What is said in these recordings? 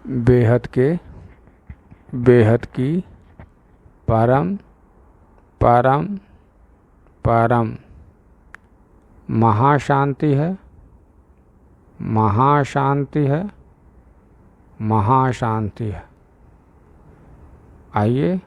बेहद के, बेहद की, परम परम परम महाशांति है, महाशांति है, महाशांति है। आइए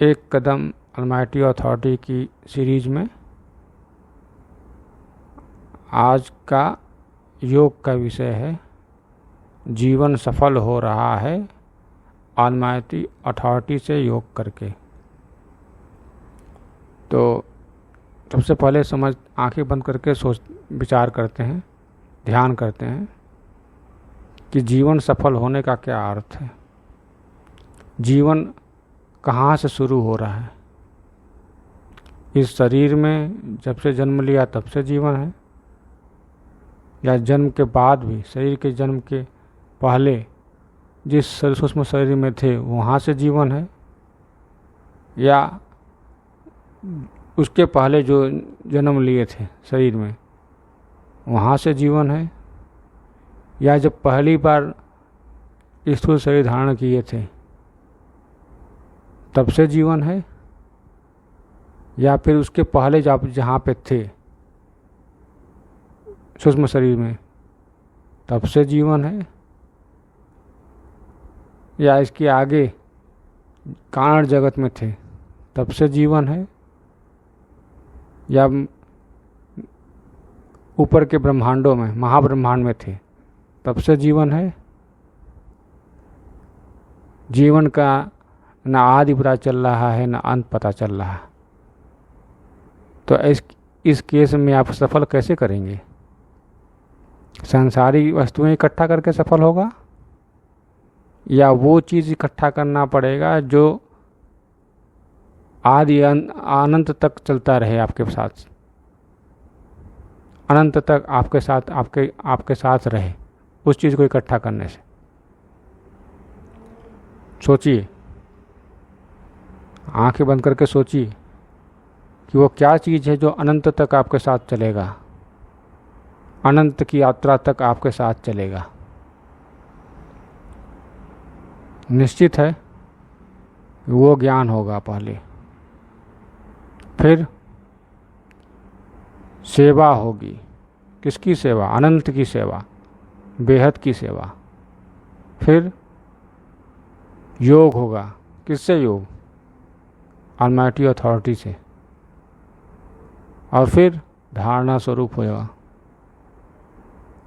एक कदम अलमाइटी अथॉरिटी की सीरीज में आज का योग का विषय है जीवन सफल हो रहा है अलमाइटी अथॉरिटी से योग करके। तो सबसे पहले आंखें बंद करके विचार करते हैं, ध्यान करते हैं कि जीवन सफल होने का क्या अर्थ है। जीवन कहाँ से शुरू हो रहा है? इस शरीर में जब से जन्म लिया तब से जीवन है, या जन्म के बाद भी, शरीर के जन्म के पहले जिस सूक्ष्म शरीर में थे वहाँ से जीवन है, या उसके पहले जो जन्म लिए थे शरीर में वहाँ से जीवन है, या जब पहली बार स्थूल शरीर धारण किए थे तब से जीवन है, या फिर उसके पहले जहाँ पे थे सूक्ष्म शरीर में तब से जीवन है, या इसके आगे कारण जगत में थे तब से जीवन है, या ऊपर के ब्रह्मांडों में महाब्रह्मांड में थे तब से जीवन है। जीवन का न आदि पता चल रहा है न अंत पता चल रहा है। तो इस केस में आप सफल कैसे करेंगे? सांसारिक वस्तुएं इकट्ठा करके सफल होगा, या वो चीज़ इकट्ठा करना पड़ेगा जो आदि अनंत तक चलता रहे आपके साथ, अनंत तक आपके साथ रहे, उस चीज़ को इकट्ठा करने से। सोचिए, आंखें बंद करके सोचिए कि वो क्या चीज़ है जो अनंत तक आपके साथ चलेगा, अनंत की यात्रा तक आपके साथ चलेगा। निश्चित है वो ज्ञान होगा पहले, फिर सेवा होगी। किसकी सेवा? अनंत की सेवा, बेहद की सेवा। फिर योग होगा। किससे योग? अलमाइटी अथॉरिटी से। और फिर धारणा स्वरूप होगा।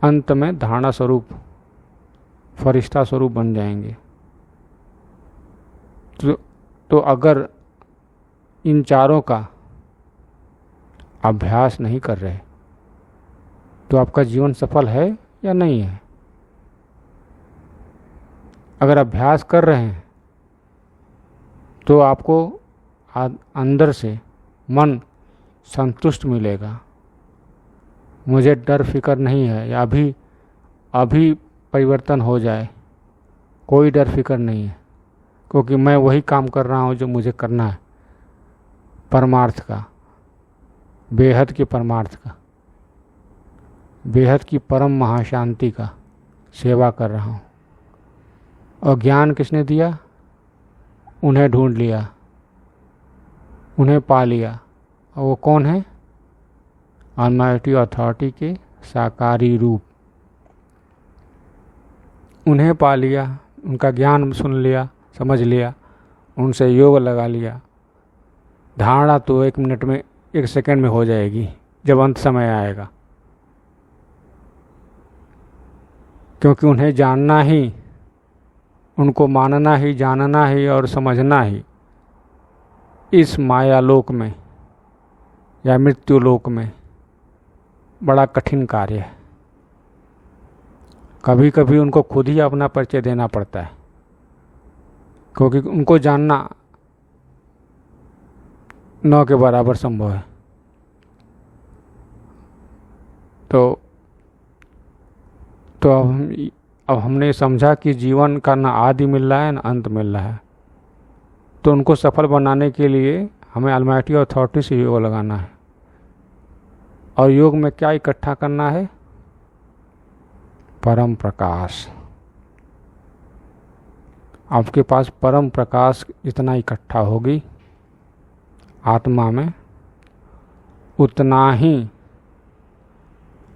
अंत में धारणा स्वरूप, फरिश्ता स्वरूप बन जाएंगे। तो अगर इन चारों का अभ्यास नहीं कर रहे तो आपका जीवन सफल है या नहीं है? अगर अभ्यास कर रहे हैं तो आपको अंदर से मन संतुष्ट मिलेगा। मुझे डर फिक्र नहीं है, या अभी परिवर्तन हो जाए, कोई डर फिक्र नहीं है, क्योंकि मैं वही काम कर रहा हूँ जो मुझे करना है, परमार्थ का, बेहद की परमार्थ का, बेहद की परम महाशांति का सेवा कर रहा हूँ। और ज्ञान किसने दिया? उन्हें ढूंढ लिया, उन्हें पा लिया। और वो कौन है? अलमाइटी अथॉरिटी के साकारी रूप। उन्हें पा लिया, उनका ज्ञान सुन लिया, समझ लिया, उनसे योग लगा लिया। धारणा तो 1 मिनट में, 1 सेकंड में हो जाएगी जब अंत समय आएगा, क्योंकि उन्हें जानना ही, उनको मानना ही, जानना ही और समझना ही इस माया लोक में या मृत्यु लोक में बड़ा कठिन कार्य है। कभी कभी उनको खुद ही अपना परिचय देना पड़ता है, क्योंकि उनको जानना न के बराबर संभव है। तो अब हमने समझा कि जीवन का ना आदि मिल रहा है ना अंत मिल रहा है। तो उनको सफल बनाने के लिए हमें अलमाइटी अथॉरिटी से योग लगाना है। और योग में क्या इकट्ठा करना है? परम प्रकाश। आपके पास परम प्रकाश जितना इकट्ठा होगी आत्मा में, उतना ही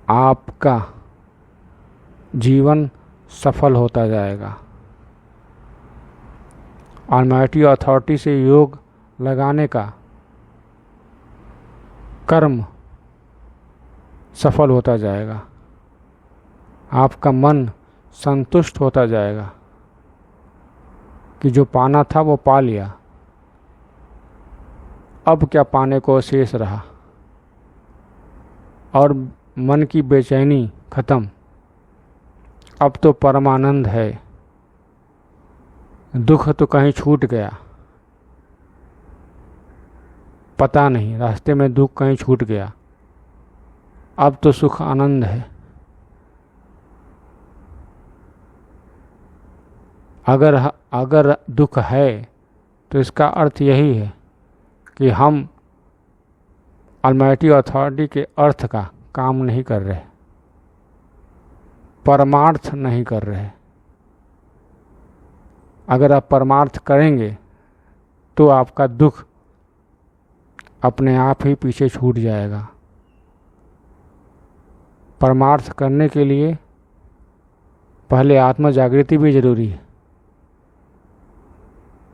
आपका जीवन सफल होता जाएगा। ऑलमाइटी अथॉरिटी से योग लगाने का कर्म सफल होता जाएगा। आपका मन संतुष्ट होता जाएगा कि जो पाना था वो पा लिया, अब क्या पाने को शेष रहा, और मन की बेचैनी खत्म। अब तो परमानंद है, दुख तो कहीं छूट गया, पता नहीं रास्ते में दुख कहीं छूट गया, अब तो सुख आनंद है। अगर दुख है तो इसका अर्थ यही है कि हम ऑलमाइटी अथॉरिटी के अर्थ का काम नहीं कर रहे, परमार्थ नहीं कर रहे। अगर आप परमार्थ करेंगे तो आपका दुख अपने आप ही पीछे छूट जाएगा। परमार्थ करने के लिए पहले आत्म जागृति भी जरूरी है।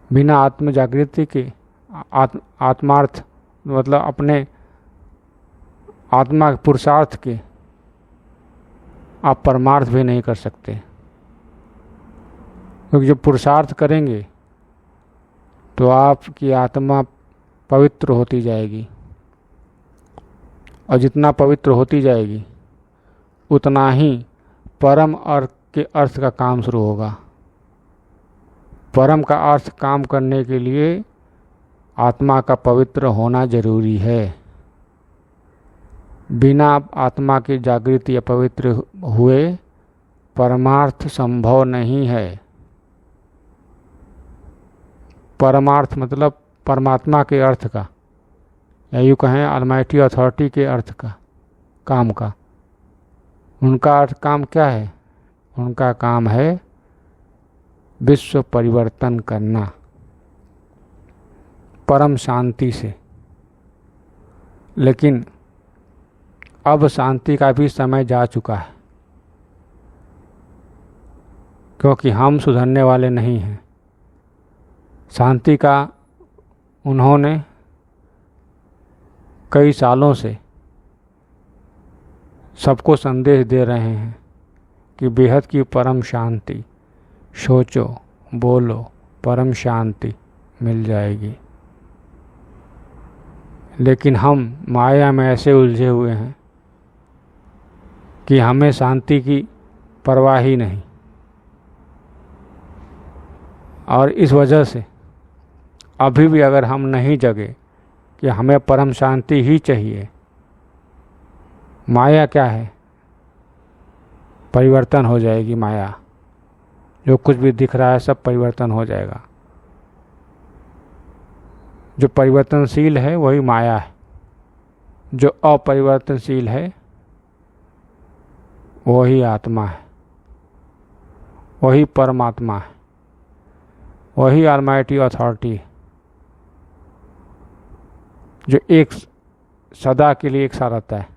बिना आत्म जागृति के आत्मार्थ मतलब अपने आत्मा के पुरुषार्थ के आप परमार्थ भी नहीं कर सकते, क्योंकि जब पुरुषार्थ करेंगे तो आपकी आत्मा पवित्र होती जाएगी, और जितना पवित्र होती जाएगी उतना ही परम अर्थ के अर्थ का काम शुरू होगा। परम का अर्थ काम करने के लिए आत्मा का पवित्र होना जरूरी है। बिना आत्मा की जागृति या पवित्र हुए परमार्थ संभव नहीं है। परमार्थ मतलब परमात्मा के अर्थ का, या यूँ कहें ऑलमाइटी अथॉरिटी के अर्थ का, काम का। उनका अर्थ काम क्या है? उनका काम है विश्व परिवर्तन करना परम शांति से। लेकिन अब शांति का भी समय जा चुका है, क्योंकि हम सुधरने वाले नहीं हैं। शांति का उन्होंने कई सालों से सबको संदेश दे रहे हैं कि बेहद की परम शांति, सोचो बोलो परम शांति मिल जाएगी। लेकिन हम माया में ऐसे उलझे हुए हैं कि हमें शांति की परवाह ही नहीं, और इस वजह से अभी भी अगर हम नहीं जगे कि हमें परम शांति ही चाहिए, माया क्या है? परिवर्तन हो जाएगी माया। जो कुछ भी दिख रहा है सब परिवर्तन हो जाएगा। जो परिवर्तनशील है वही माया है, जो अपरिवर्तनशील है वही आत्मा है, वही परमात्मा है, वही ऑलमाइटी अथॉरिटी है, जो एक सदा के लिए एक सा रहता है,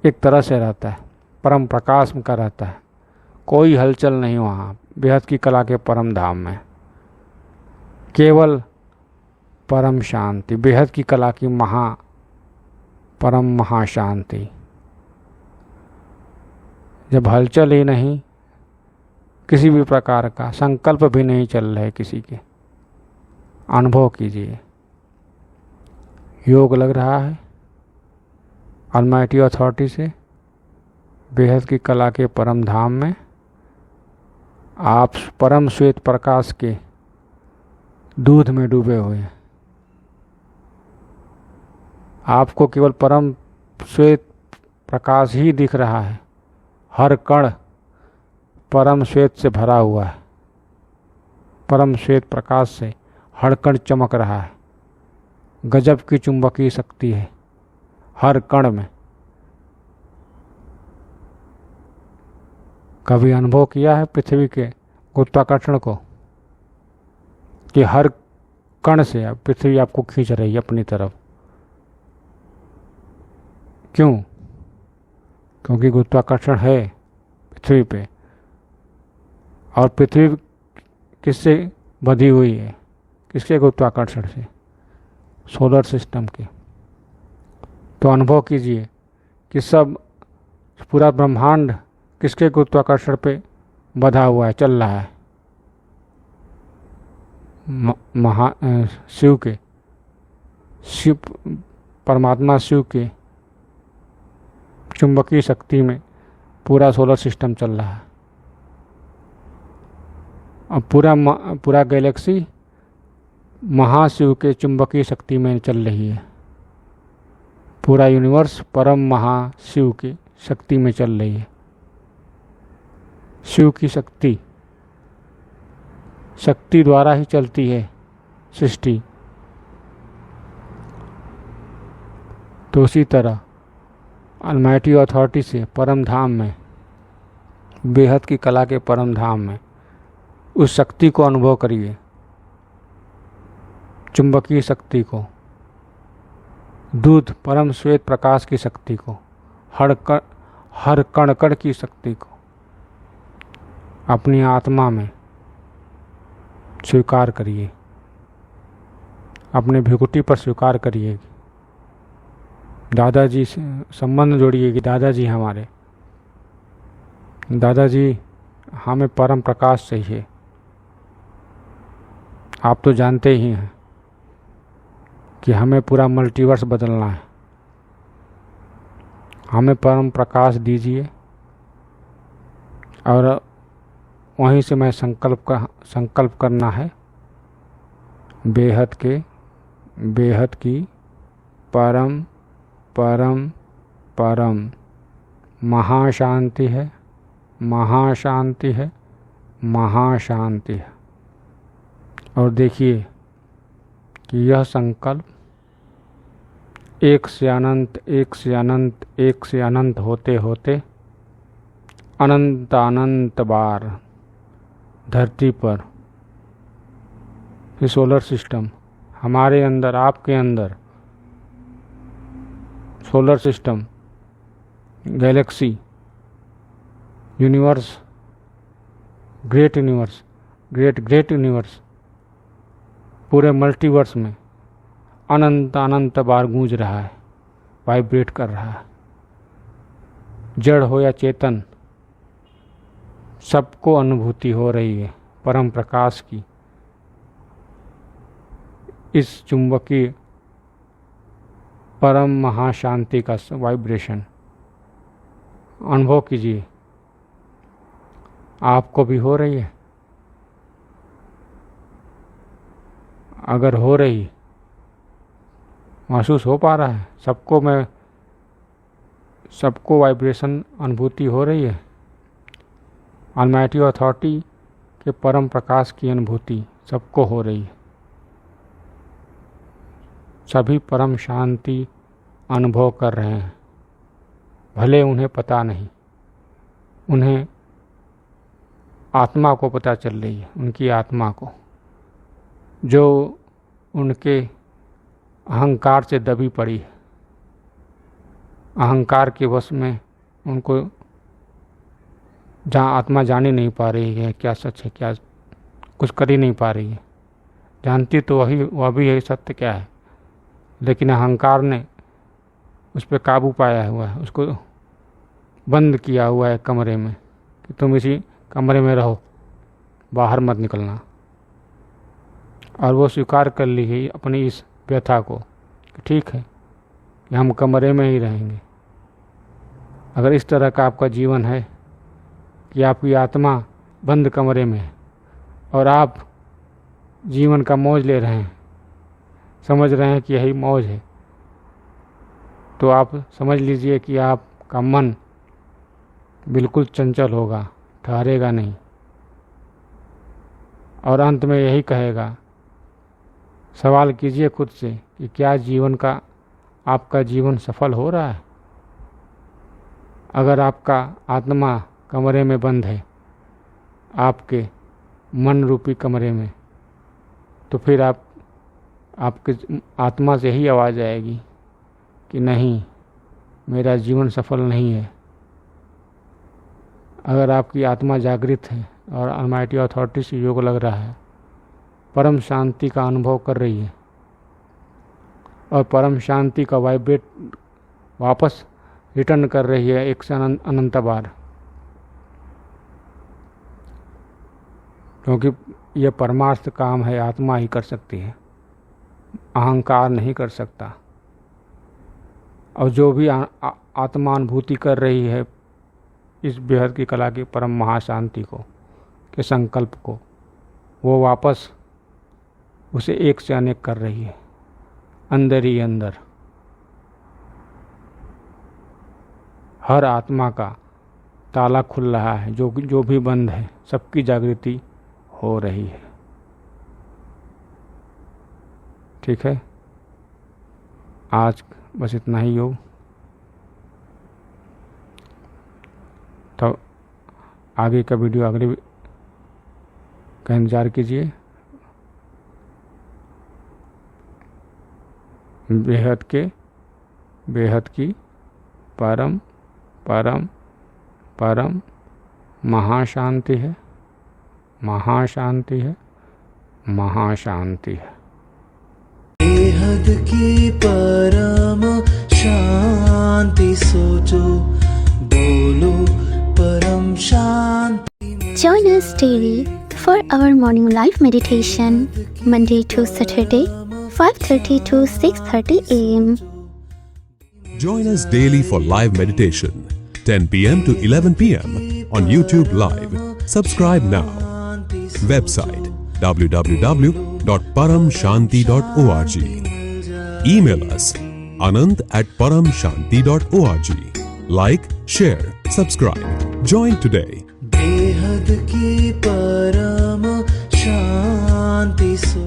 एक तरह से रहता है, परम प्रकाश का रहता है। कोई हलचल नहीं वहाँ बेहद की कला के परम धाम में, केवल परम शांति, बेहद की कला की परम महाशांति। जब हलचल ही नहीं, किसी भी प्रकार का संकल्प भी नहीं चल रहे किसी के, अनुभव कीजिए। योग लग रहा है ऑलमाइटी अथॉरिटी से, बेहद की कला के परम धाम में आप परम श्वेत प्रकाश के दूध में डूबे हुए हैं। आपको केवल परम श्वेत प्रकाश ही दिख रहा है, हर कण परम श्वेत से भरा हुआ है, परम श्वेत प्रकाश से हर कण चमक रहा है। गजब की चुंबकीय शक्ति है हर कण में। कभी अनुभव किया है पृथ्वी के गुरुत्वाकर्षण को, कि हर कण से पृथ्वी आपको खींच रही है अपनी तरफ। क्यों? क्योंकि गुरुत्वाकर्षण है पृथ्वी पे, और पृथ्वी किससे बंधी हुई है? किसके गुरुत्वाकर्षण से? सोलर सिस्टम के। तो अनुभव कीजिए कि सब पूरा ब्रह्मांड किसके गुरुत्वाकर्षण पे बंधा हुआ है, चल रहा है? शिव के, शिव परमात्मा शिव के चुंबकीय शक्ति में पूरा सोलर सिस्टम चल रहा है। अब पूरा गैलेक्सी महाशिव के चुंबकीय शक्ति में चल रही है। पूरा यूनिवर्स परम महाशिव की शक्ति में चल रही है। शिव की शक्ति द्वारा ही चलती है सृष्टि। तो उसी तरह अलमाइटी अथॉरिटी से परम धाम में, बेहद की कला के परम धाम में उस शक्ति को अनुभव करिए, चुंबकीय शक्ति को, दूध परम श्वेत प्रकाश की शक्ति को, हर कण कण की शक्ति को अपनी आत्मा में स्वीकार करिए, अपने भृकुटी पर स्वीकार करिए। दादाजी से संबंध जोड़िए कि दादाजी हमारे, दादाजी हमें परम प्रकाश चाहिए। आप तो जानते ही हैं कि हमें पूरा मल्टीवर्स बदलना है। हमें परम प्रकाश दीजिए, और वहीं से मैं संकल्प करना है बेहद की परम परम परम महाशांति है, महाशांति है, महाशांति है। और देखिए कि यह संकल्प एक से अनंत, एक से अनंत, एक से अनंत होते होते अनंत अनंत बार धरती पर, ये सोलर सिस्टम हमारे अंदर, आपके अंदर, solar system, Galaxy, universe, great universe, great universe, पूरे मल्टीवर्स में अनंत अनंत बार गूंज रहा है, वाइब्रेट कर रहा है। जड़ हो या चेतन, सबको अनुभूति हो रही है परम प्रकाश की। इस चुंबकीय परम महाशांति का वाइब्रेशन अनुभव कीजिए। आपको भी हो रही है? अगर हो रही, महसूस हो पा रहा है सबको वाइब्रेशन अनुभूति हो रही है, अलमाइटी अथॉरिटी के परम प्रकाश की अनुभूति सबको हो रही है। सभी परम शांति अनुभव कर रहे हैं, भले उन्हें पता नहीं, उन्हें आत्मा को पता चल रही है, उनकी आत्मा को, जो उनके अहंकार से दबी पड़ी है। अहंकार के वश में उनको, जहाँ आत्मा जान ही नहीं पा रही है क्या सच है, क्या कुछ कर ही नहीं पा रही है। जानती तो वह भी है सत्य क्या है, लेकिन अहंकार ने उस पर काबू पाया हुआ है, उसको बंद किया हुआ है कमरे में कि तुम इसी कमरे में रहो, बाहर मत निकलना। और वो स्वीकार कर ली है अपनी इस व्यथा को कि ठीक है कि हम कमरे में ही रहेंगे। अगर इस तरह का आपका जीवन है कि आपकी आत्मा बंद कमरे में है और आप जीवन का मौज ले रहे हैं, समझ रहे हैं कि यही मौज है, तो आप समझ लीजिए कि आपका मन बिल्कुल चंचल होगा, ठहरेगा नहीं, और अंत में यही कहेगा। सवाल कीजिए खुद से कि क्या आपका जीवन सफल हो रहा है? अगर आपका आत्मा कमरे में बंद है, आपके मन रूपी कमरे में, तो फिर आपके आत्मा से ही आवाज़ आएगी कि नहीं, मेरा जीवन सफल नहीं है। अगर आपकी आत्मा जागृत है और अलमाइटी अथॉरिटी से योग लग रहा है, परम शांति का अनुभव कर रही है और परम शांति का वाइब्रेट वापस रिटर्न कर रही है एक से अनंत बार, क्योंकि यह परमार्थ काम है, आत्मा ही कर सकती है, अहंकार नहीं कर सकता। और जो भी आत्मानुभूति कर रही है इस बेहद की कला की परम महाशांति को, के संकल्प को, वो वापस उसे एक से अनेक कर रही है, अंदर ही अंदर। हर आत्मा का ताला खुल रहा है, जो भी बंद है सबकी जागृति हो रही है। ठीक है, आज बस इतना ही योग। तो आगे का वीडियो अगले का इंतजार कीजिए। बेहद की परम परम परम महाशांति है, महाशांति है, महाशांति है। बेहद की परम शांति सोचो, बोलो परम शांति। Join us daily for our morning live meditation, Monday to Saturday, 5:30 to 6:30 a.m. Join us daily for live meditation, 10 p.m. to 11 p.m. on YouTube Live. Subscribe now. Website www.paramshanti.org. Email us anant@paramshanti.org. Like, share, subscribe. Join today. बेहद की परम शांति सो